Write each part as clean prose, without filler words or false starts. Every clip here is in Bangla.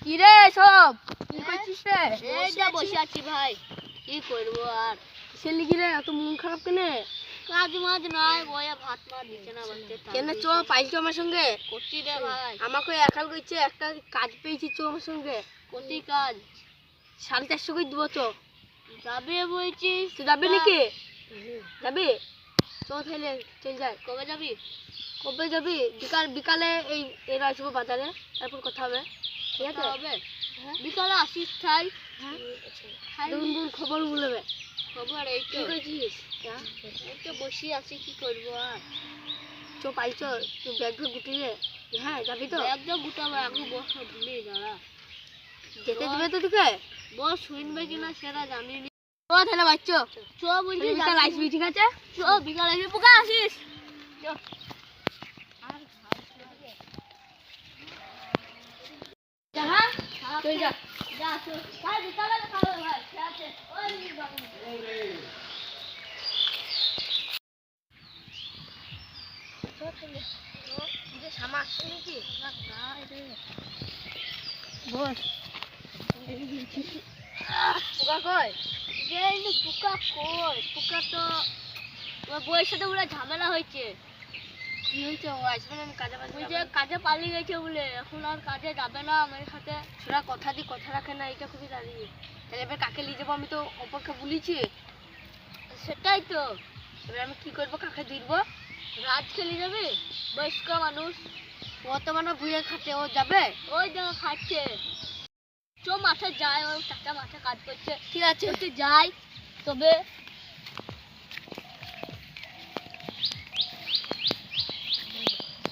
কি রে সব কি করছিস রে? এই যা বসে আছি ভাই, কি করব আর। কিসের লিগি রে এত মন খারাপ কেনে? কাজ মাজ নাই, বয়া ভাত মার দিচ্ছে না বাচ্চা। কেন চ পাইছো আমার সঙ্গে? করছি রে ভাই। আমাকে একাল কইছে একটা কাজ পেয়েছি চ আমার সঙ্গে। কোটি কাজ 450 করে দিব চ। যাবে বলছিস? তুই যাবি নাকি? যাবি? চ তাহলে চল যাই। কবে যাবি? কবে যাবি? বিকালে এই এরা আসবো বাজারে, তারপর কথা হবে। ঠিক আছে হবে। বিকালে আসিস তাই। দুন খবর বলবে। খবর এই তো। কি করছিস? এই তো বসে আছি, কি করব আর। চ পাইছো তুই ব্যাগ গুটিয়ে? হ্যাঁ যাবি তো? একদম গুটাবো, এখন বসা ভুলে দাঁড়া। যেতে দিবে তো তোকে? বস শুনবে কিনা সেটা জানি না। চ তাহলে বাচ্চো চ বলছি বিকাল আসবি, ঠিক আছে? চ বিকালে আসবি, পোকা আসিস। চ। হ্যাঁ চল যা। যা চল। ভাই বিকালে খাবে ভাই, ঠিক আছে? ওই বাবু। বস পোকা কই? পোকা কই? পোকা তো ওর বউয়ের সাথে বলে ঝামেলা হয়েছে। কি হয়েছে? ও আসবে না, আমি কাজে বাজে ওই যে কাজে পালিয়ে গেছে বলে, এখন আর কাজে যাবে না আমার সাথে। তোরা কথা দিয়ে কথা রাখে না, এটা খুবই দাঁড়িয়ে। তাহলে এবার কাকে নিয়ে যাবো? আমি তো অপরকে বলেছি। সেটাই তো। এবার আমি কি করবো? কাকে দিব? রাত খেলে যাবে, বয়স্ক মানুষ। ও তো মানে ভুয়ে খাটে, ও যাবে? ওই দেখো খাচ্ছে। চ মাঠে যায়, ওই চাচা মাঠে কাজ করছে। ঠিক আছে একটু যাই তবে।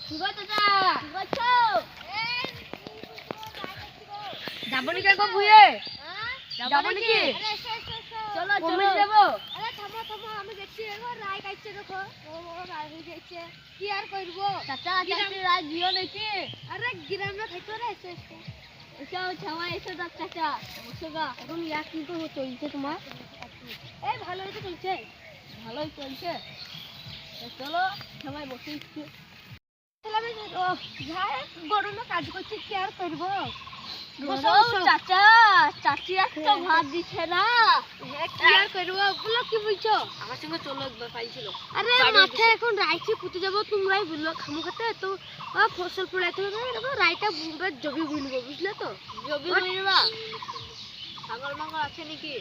কি গো চাচা? কি করছো? যাবো নাকি একবার ভুয়ে? যাবো যাবো নাকি? চলো কবে চলো। যাবো? আরে থামো থামো, আমি দেখছি এবার রায় কাটছে, দেখো ও রায় হয়ে যাচ্ছে। কি আর করবো? চাচা চাচি রায় দিও নাকি? আরে গ্রামে থাকতো রে। এসো ছামা, এসো দাও চাচা, বসো গা। এখন ইয়া কিন্তু চলছে তোমার? এই ভালো হয়েছে চলছে, ভালোই চলছে। চলো সবাই বসে একটু। গরমে কাজ করছি, কি আর করবো? চাচা চাচি একটা ভাত দিচ্ছে না। কি আর করবো? বলো কি বলছো? আমার সঙ্গে চলো একবার, পাইছিল। আরে বাড়ি মাঠে এখন রাইছে পুঁতে যাবো, তোমরাই বললো খামু খাতে তো ফসল ফলাইতে হবে, রাইটা জবি বুনবো, বুঝলে তো? জবি বুনবা? ছাগল মাগল আছে নাকি?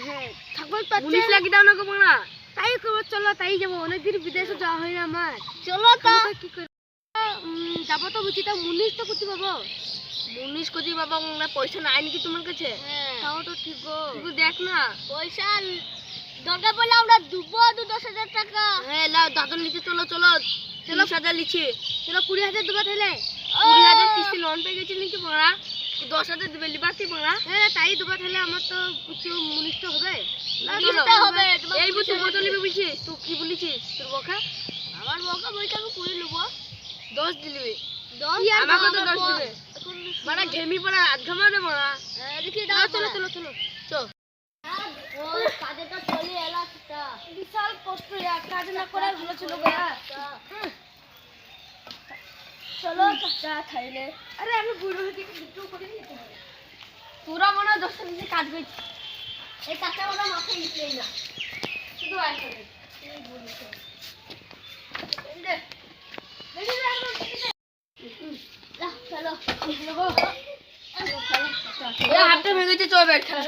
হ্যাঁ ছাগল তো পুলিশ লাগি দাও না গো না। তাই করবো, চলো তাই যাবো। অনেকদিন বিদেশে যাওয়া হয় না আমার। চলো তা। কি করবো? যাবো তো বুঝি, তা মুনিশ তো করতে পাবো। মুনিশ করতে পাবো না? পয়সা নাই নাকি তোমার কাছে? তাও তো ঠিক গো, দেখ না। পয়সা দরকার পড়লে আমরা দেবো 10,000 টাকা। হ্যাঁ লাও দাদন নিচে, চলো চলো চলো 30,000 লিখি। চলো 20,000 দেবো তাহলে। 20,000 কিস্তি লোন পেয়ে গেছি নাকি বড়া? 10,000 দেবে লিবাসি বড়া। হ্যাঁ তাই দেবো তাহলে, আমার তো কিছু মুনিশ তো হবে। কিস্তি হবে। এই বুঝছি কত নিবি বলছিস? তুই কি বলেছিস তোর বকা? আমার বকা বলতে আমি 20 নেবো। 10 দিবি? 10 আমাকে তো 10 দিবে। বড়া ঘেমি পড়া হাত ঘামা দে বড়া। দেখি চলো চলো চলো চলো। ও কাজে তো চলে এলা তা। বিশাল কষ্ট, কাজ না করে ভালো ছিল গো। চলো চাচা খাইলে। আরে আমি বুড়ো হয়ে গেছি, দুটো করে নিতে হবে। তোরা মনে হয় 10টা নিচে কাজ করছিস। এই চাচা ওরা মাথায় নিতেই না। শুধু আয় করে এই বলিস দে দেখি রে আমরা দেখি দে। চলো নেবো এই হাতটা ভেঙেছে, চল ব্যাট খেলা।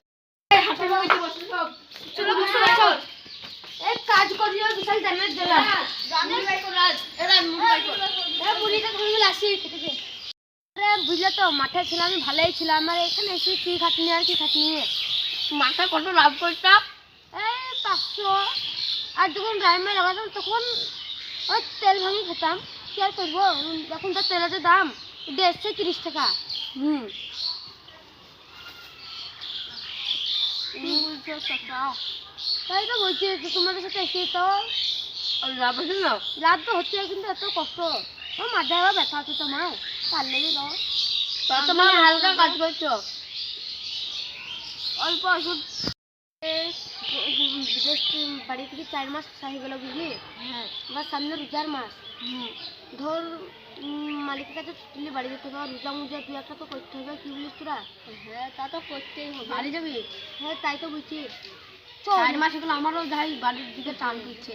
এই হাতটা ভেঙেছে, বসে সব চলো বসে বসো। এই কাজ করিও, বিশাল জানের জেলা জানের ভাই কর রাজ। এরা মুড়ি ভাই কর। এই বুড়িটা ধরে আসি কেটে। আরে বুঝলে তো, মাঠে ছিলাম, আমি ভালোই ছিলাম। আর এখানে এসে কি খাটনি আর কি খাটনি। মাঠে কত লাভ করতাম, এই 500। আর যখন ড্রাইমে লাগাতাম তখন ওই তেল ভাঙি খেতাম। কি আর করবো, এখন তো তেলের দাম 130 টাকা। তাই তো বলছি যে তোমাদের সাথে এসে তো লাভ হচ্ছে না। লাভ তো হচ্ছে, কিন্তু এত কষ্ট। মাঝে আবার ব্যথা আছে তোমার, পারলেই দাও। তোমার হালকা কাজ করছো, অল্প ওষুধ। বিদেশ বাড়ি থেকে 4 মাস হয়ে গেল বুঝলি। হ্যাঁ এবার সামনে রোজার মাস। ধর মালিকের কাছে তুলে বাড়ি যেতে হবে, রোজা মুজা তুই একটা তো করতে হবে, কি বলিস তোরা? হ্যাঁ তা তো করতেই হবে। বাড়ি যাবি? হ্যাঁ তাই তো বলছি। 4 মাস এগুলো আমারও যাই বাড়ির দিকে টান দিচ্ছে।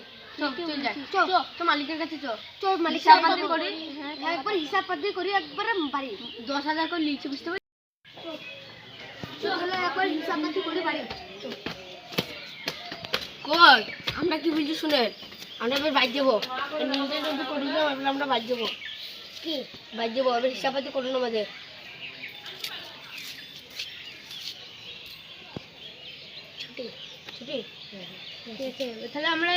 চল মালিকের কাছে চল মালিক হিসাব পাতি করি। হ্যাঁ একবার হিসাব পাতি করি, একবারে বাড়ি 10,000 করে লিখছে, বুঝতে পারছিস? চল একবার হিসাব পাতি করি বাড়ি। কই আমরা কি বুঝি শুনেন, আমরা এবার বাইর যাবো, নিজে যদি করি না আমরা বাইর যাবো। কি বাইর যাবো? এবার হিসাব পাতি করুন আমাদের। ছুটি ছুটি ঠিক আছে, তাহলে আমরা